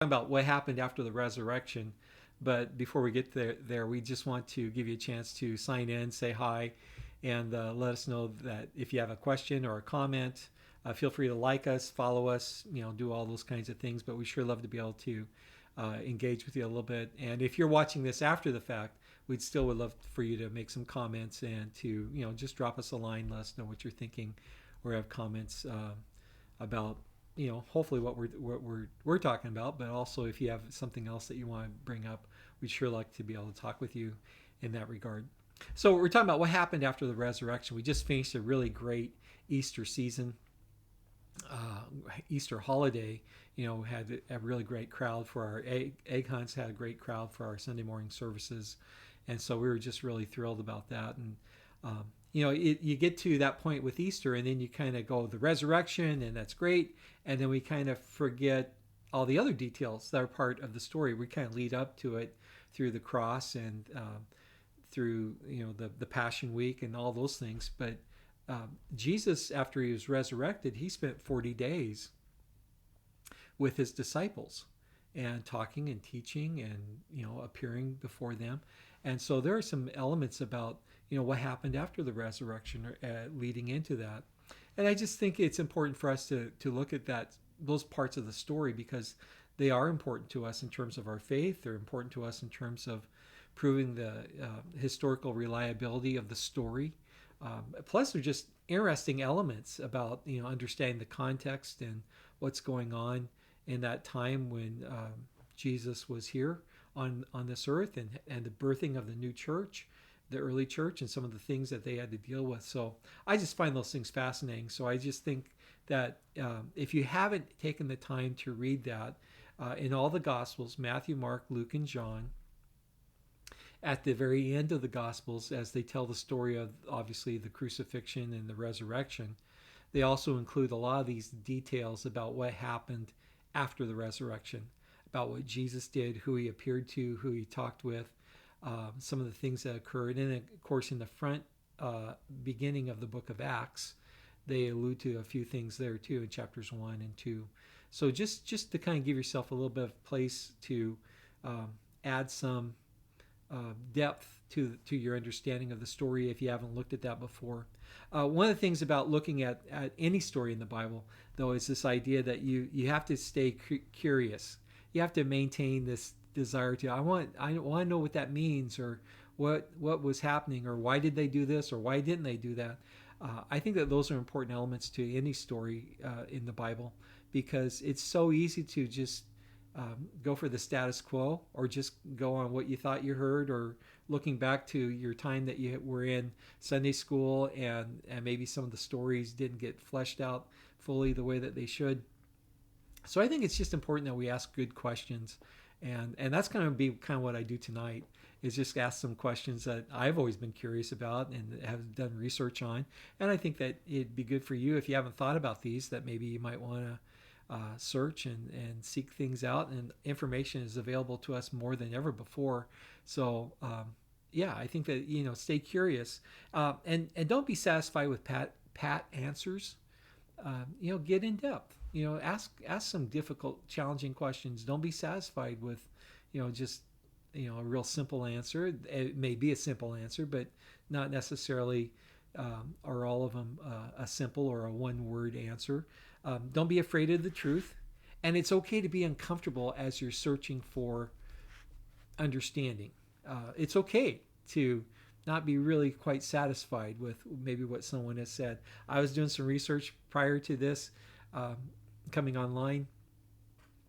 about what happened after the resurrection. But before we get there, we just want to give you a chance to sign in, say hi, and let us know that if you have a question or a comment, feel free to like us, follow us, do all those kinds of things. But we sure love to be able to engage with you a little bit. And if you're watching this after the fact, we'd still would love for you to make some comments and to just drop us a line, let us know what you're thinking, or have comments about hopefully what we're talking about, but also if you have something else that you want to bring up, we'd sure like to be able to talk with you in that regard. So we're talking about what happened after the resurrection. We just finished a really great Easter season, Easter holiday. Had a really great crowd for our egg hunts. Had a great crowd for our Sunday morning services, and so we were just really thrilled about that. And you get to that point with Easter, and then you kind of go the resurrection, and that's great. And then we kind of forget all the other details that are part of the story. We kind of lead up to it through the cross and through the Passion Week and all those things. But Jesus, after he was resurrected, he spent 40 days with his disciples and talking and teaching and appearing before them. And so there are some elements about what happened after the resurrection leading into that. And I just think it's important for us to look at those parts of the story, because they are important to us in terms of our faith. They're important to us in terms of proving the historical reliability of the story. Plus, they're just interesting elements about understanding the context and what's going on in that time when Jesus was here on this earth, and the birthing of the new church, the early church, and some of the things that they had to deal with. So I just find those things fascinating. So I just think that if you haven't taken the time to read that, in all the Gospels, Matthew, Mark, Luke, and John, at the very end of the Gospels, as they tell the story of obviously the crucifixion and the resurrection, they also include a lot of these details about what happened after the resurrection, about what Jesus did, who he appeared to, who he talked with, some of the things that occurred. And of course, in the front beginning of the book of Acts, they allude to a few things there too in chapters 1 and 2. So just to kind of give yourself a little bit of place to add some depth to your understanding of the story if you haven't looked at that before. One of the things about looking at any story in the Bible, though, is this idea that you have to stay curious. You have to maintain this desire to I want to know what that means, or what was happening, or why did they do this, or why didn't they do that. I think that those are important elements to any story in the Bible, because it's so easy to just go for the status quo, or just go on what you thought you heard, or looking back to your time that you were in Sunday school, and maybe some of the stories didn't get fleshed out fully the way that they should. So I think it's just important that we ask good questions, and that's going to be kind of what I do tonight, is just ask some questions that I've always been curious about and have done research on. And I think that it'd be good for you, if you haven't thought about these, that maybe you might want to search and seek things out. And information is available to us more than ever before. So yeah, I think that stay curious, and don't be satisfied with pat answers. Get in depth. Ask some difficult, challenging questions. Don't be satisfied with just a real simple answer. It may be a simple answer, but not necessarily are all of them a simple or a one-word answer. Don't be afraid of the truth, and it's okay to be uncomfortable as you're searching for understanding. It's okay to not be really quite satisfied with maybe what someone has said. I was doing some research prior to this coming online,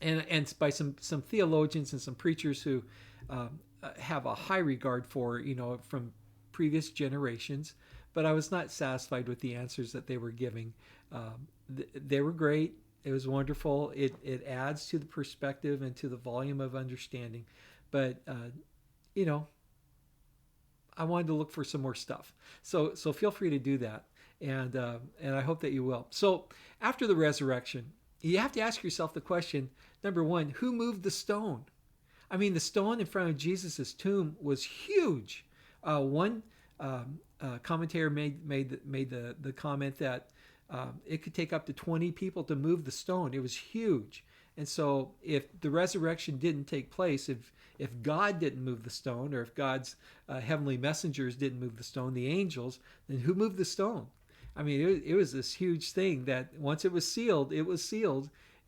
and by some theologians and some preachers who have a high regard for from previous generations, but I was not satisfied with the answers that they were giving. They were great. It was wonderful. It adds to the perspective and to the volume of understanding, but I wanted to look for some more stuff. So feel free to do that, and I hope that you will. So after the resurrection, you have to ask yourself the question: number one, who moved the stone? I mean, the stone in front of Jesus' tomb was huge. One commentator made the comment that it could take up to 20 people to move the stone. It was huge. And so if the resurrection didn't take place, if God didn't move the stone, or if God's heavenly messengers didn't move the stone, the angels, then who moved the stone? I mean, it was this huge thing that once it was sealed,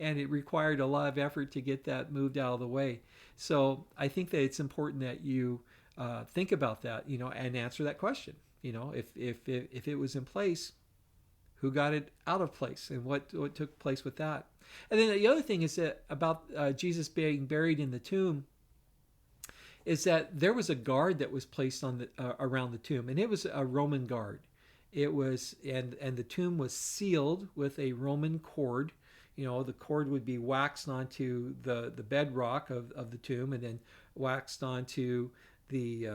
and it required a lot of effort to get that moved out of the way. So I think that it's important that you think about that, and answer that question. If it was in place, who got it out of place, and what took place with that? And then the other thing is that about Jesus being buried in the tomb is that there was a guard that was placed on the around the tomb, and it was a Roman guard. It was and the tomb was sealed with a Roman cord. The cord would be waxed onto the bedrock of the tomb, and then waxed onto the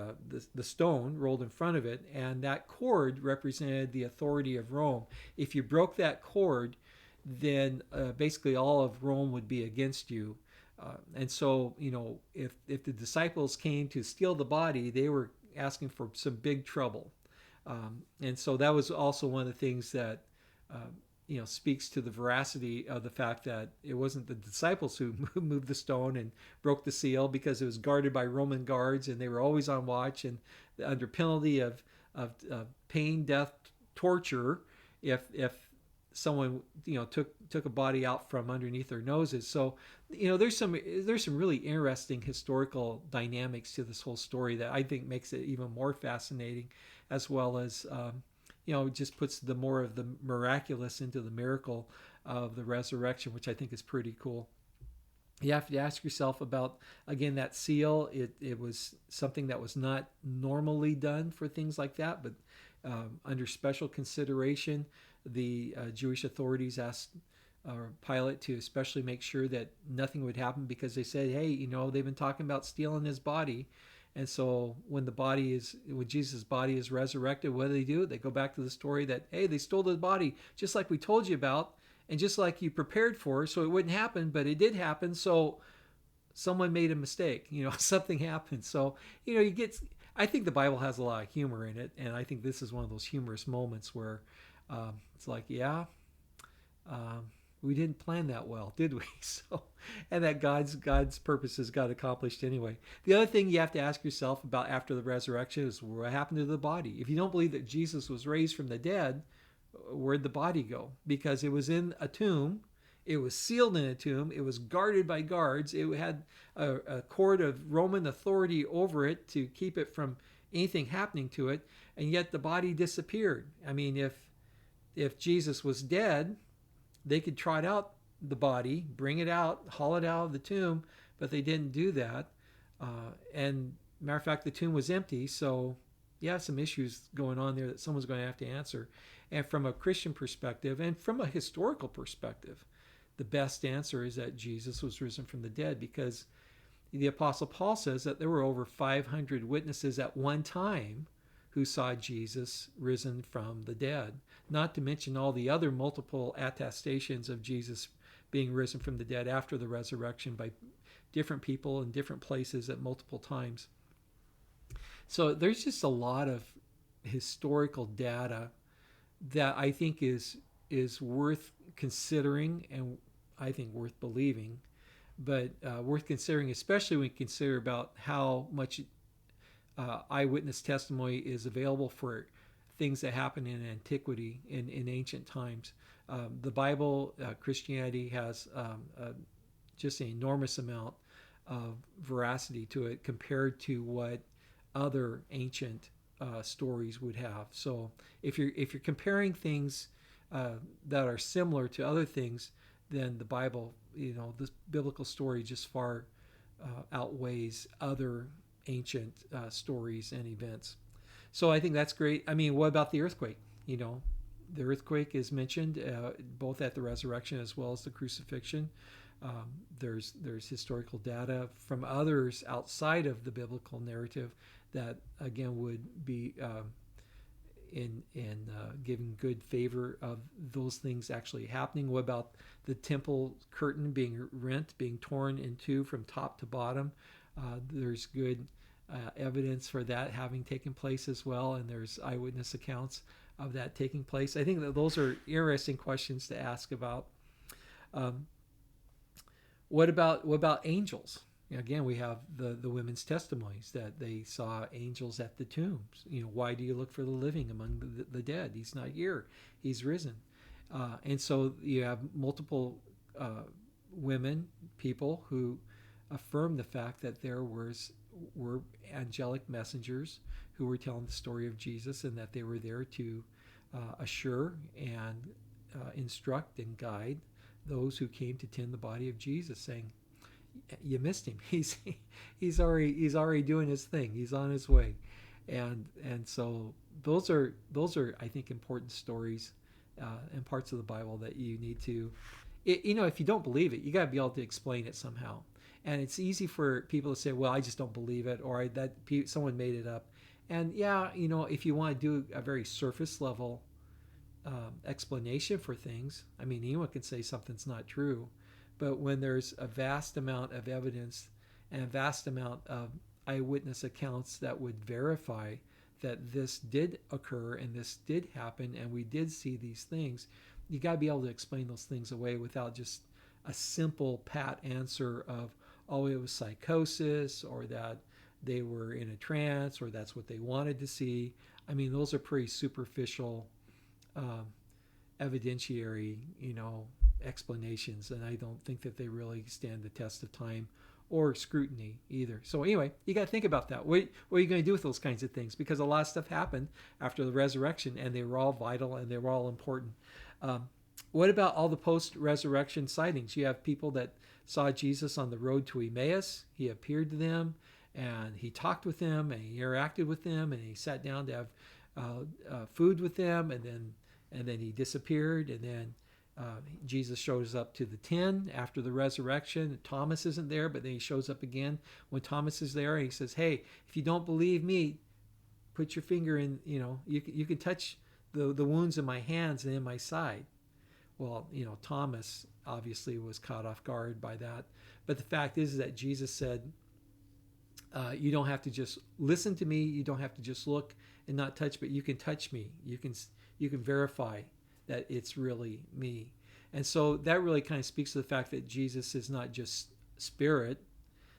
stone rolled in front of it, and that cord represented the authority of Rome. If you broke that cord, then basically all of Rome would be against you. And so, if the disciples came to steal the body, they were asking for some big trouble. And so that was also one of the things that speaks to the veracity of the fact that it wasn't the disciples who moved the stone and broke the seal, because it was guarded by Roman guards, and they were always on watch and under penalty of pain, death, torture if someone took a body out from underneath their noses. So there's some really interesting historical dynamics to this whole story that I think makes it even more fascinating, as well as just puts the more of the miraculous into the miracle of the resurrection, which I think is pretty cool. You have to ask yourself about, again, that seal. It was something that was not normally done for things like that, but under special consideration, the Jewish authorities asked Pilate to especially make sure that nothing would happen, because they said, hey, they've been talking about stealing his body. And so when Jesus' body is resurrected, what do? They go back to the story that, hey, they stole the body just like we told you about, and just like you prepared for, so it wouldn't happen, but it did happen. So someone made a mistake, something happened. So, I think the Bible has a lot of humor in it. And I think this is one of those humorous moments where it's like, yeah, we didn't plan that well, did we? So, and that God's purposes got accomplished anyway. The other thing you have to ask yourself about after the resurrection is, what happened to the body? If you don't believe that Jesus was raised from the dead, where'd the body go? Because it was in a tomb, it was sealed in a tomb, it was guarded by guards, it had a cord of Roman authority over it to keep it from anything happening to it, and yet the body disappeared. I mean, if Jesus was dead, they could trot out the body, bring it out, haul it out of the tomb, but they didn't do that. And matter of fact, the tomb was empty. So, yeah, some issues going on there that someone's going to have to answer. And from a Christian perspective, and from a historical perspective, the best answer is that Jesus was risen from the dead, because the Apostle Paul says that there were over 500 witnesses at one time who saw Jesus risen from the dead, not to mention all the other multiple attestations of Jesus being risen from the dead after the resurrection by different people in different places at multiple times. So there's just a lot of historical data that I think is worth considering, and I think worth believing, but worth considering, especially when you consider about how much eyewitness testimony is available for things that happen in antiquity, in ancient times. The Bible, Christianity has just an enormous amount of veracity to it compared to what other ancient stories would have. So if you're comparing things that are similar to other things, then the Bible, this biblical story just far outweighs other ancient stories and events. So I think that's great. I mean, what about the earthquake? The earthquake is mentioned both at the resurrection as well as the crucifixion. There's historical data from others outside of the biblical narrative that again would be in giving good favor of those things actually happening. What about the temple curtain being rent, being torn in two from top to bottom? There's good evidence for that having taken place as well, and there's eyewitness accounts of that taking place. I think that those are interesting questions to ask about. What about angels? Again, we have the women's testimonies that they saw angels at the tombs. Why do you look for the living among the dead? He's not here. He's risen. And so you have multiple women, people who affirm the fact that there were angelic messengers who were telling the story of Jesus, and that they were there to assure and instruct and guide those who came to tend the body of Jesus, saying, "You missed him. He's already doing his thing. He's on his way." And so those are I think important stories and parts of the Bible that you need to, if you don't believe it, you got to be able to explain it somehow. And it's easy for people to say, "Well, I just don't believe it," or someone made it up. And yeah, if you want to do a very surface level explanation for things, I mean, anyone can say something's not true. But when there's a vast amount of evidence and a vast amount of eyewitness accounts that would verify that this did occur and this did happen and we did see these things, you got to be able to explain those things away without just a simple pat answer of, "Oh, it was psychosis," or that they were in a trance, or that's what they wanted to see. I mean, those are pretty superficial um, evidentiary, explanations, and I don't think that they really stand the test of time or scrutiny either. So anyway, you got to think about that. What are you going to do with those kinds of things? Because a lot of stuff happened after the resurrection, and they were all vital and they were all important. Um, what about all the post-resurrection sightings? You have people that saw Jesus on the road to Emmaus. He appeared to them, and he talked with them, and he interacted with them, and he sat down to have food with them, and then he disappeared, and then Jesus shows up to the 10 after the resurrection. Thomas isn't there, but then he shows up again when Thomas is there, and he says, "Hey, if you don't believe me, put your finger in, you can touch the wounds in my hands and in my side." Well, Thomas obviously was caught off guard by that. But the fact is that Jesus said, "You don't have to just listen to me. You don't have to just look and not touch, but you can touch me. You can verify that it's really me." And so that really kind of speaks to the fact that Jesus is not just spirit,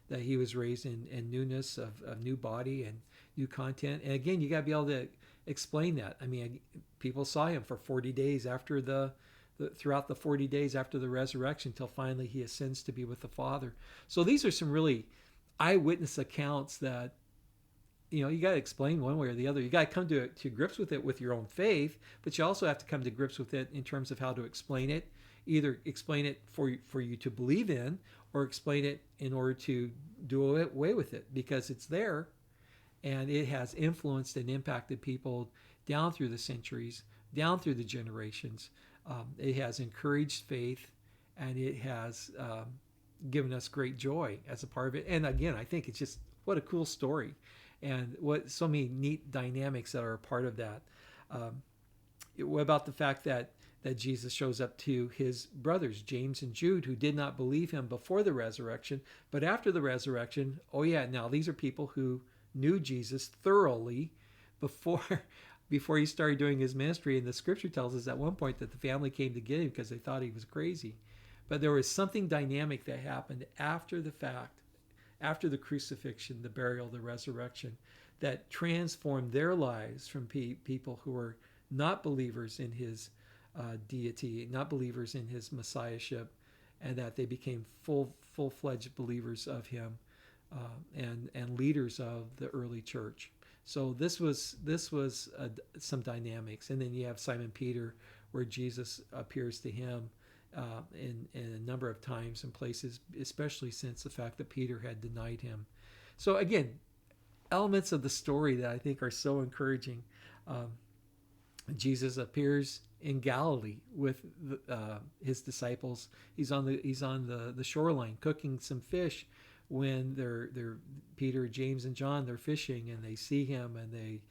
that he was raised in newness of new body and new content. And again, you got to be able to explain that. I mean, people saw him for 40 days after throughout the 40 days after the resurrection, till finally he ascends to be with the Father. So these are some really eyewitness accounts that you got to explain one way or the other. You got to come to grips with it with your own faith, but you also have to come to grips with it in terms of how to explain it. Either explain it for you to believe in, or explain it in order to do away with it, because it's there and it has influenced and impacted people down through the centuries, down through the generations. It has encouraged faith, and it has given us great joy as a part of it. And again, I think it's just what a cool story, and what so many neat dynamics that are a part of that. What about the fact that Jesus shows up to his brothers, James and Jude, who did not believe him before the resurrection, but after the resurrection, oh yeah, now these are people who knew Jesus thoroughly before before he started doing his ministry. And the scripture tells us at one point that the family came to get him because they thought he was crazy. But there was something dynamic that happened after the fact, after the crucifixion, the burial, the resurrection, that transformed their lives from people who were not believers in his deity, not believers in his messiahship, and that they became full-fledged believers of him, and leaders of the early church. So this was some dynamics. And then you have Simon Peter, where Jesus appears to him in a number of times and places, especially since the fact that Peter had denied him. So again, elements of the story that I think are so encouraging. Jesus appears in Galilee with his disciples. He's on the shoreline cooking some fish when they're Peter, James, and John, they're fishing, and they see him, and they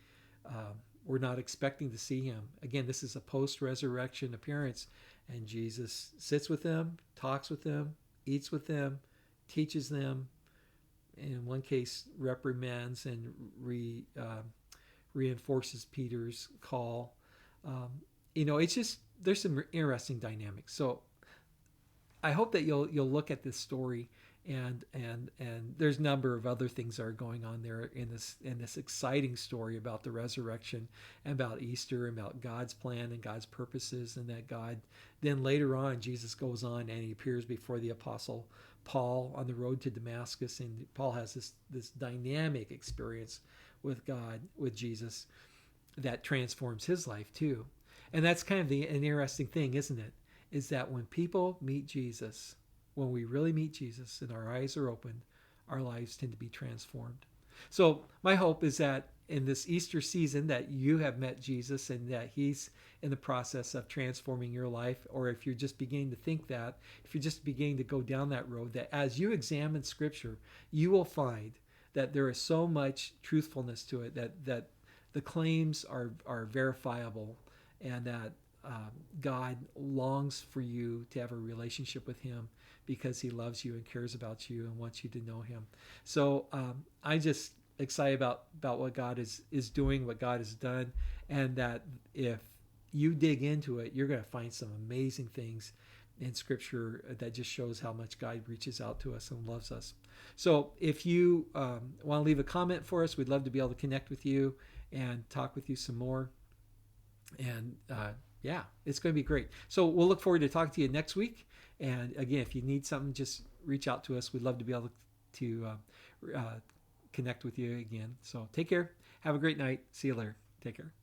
were not expecting to see him. Again, this is a post-resurrection appearance, and Jesus sits with them, talks with them, eats with them, teaches them. In one case, reprimands and reinforces Peter's call. It's just, there's some interesting dynamics. So I hope that you'll look at this story, and there's a number of other things that are going on there in this exciting story about the resurrection and about Easter and about God's plan and God's purposes, and that God then later on Jesus goes on and he appears before the apostle Paul on the road to Damascus, and Paul has this dynamic experience with God, with Jesus, that transforms his life too. And that's kind of an interesting thing, isn't it? Is that when people meet Jesus, when we really meet Jesus and our eyes are opened, our lives tend to be transformed. So my hope is that in this Easter season that you have met Jesus and that he's in the process of transforming your life, or if you're just beginning to think that, if you're just beginning to go down that road, that as you examine Scripture, you will find that there is so much truthfulness to it, that the claims are verifiable, and that God longs for you to have a relationship with him because he loves you and cares about you and wants you to know him. So I just excited about what God is doing, what God has done, and that if you dig into it, you're going to find some amazing things in Scripture that just shows how much God reaches out to us and loves us. So if you want to leave a comment for us, we'd love to be able to connect with you and talk with you some more. And yeah, it's going to be great. So we'll look forward to talking to you next week. And again, if you need something, just reach out to us. We'd love to be able to connect with you again. So take care. Have a great night. See you later. Take care.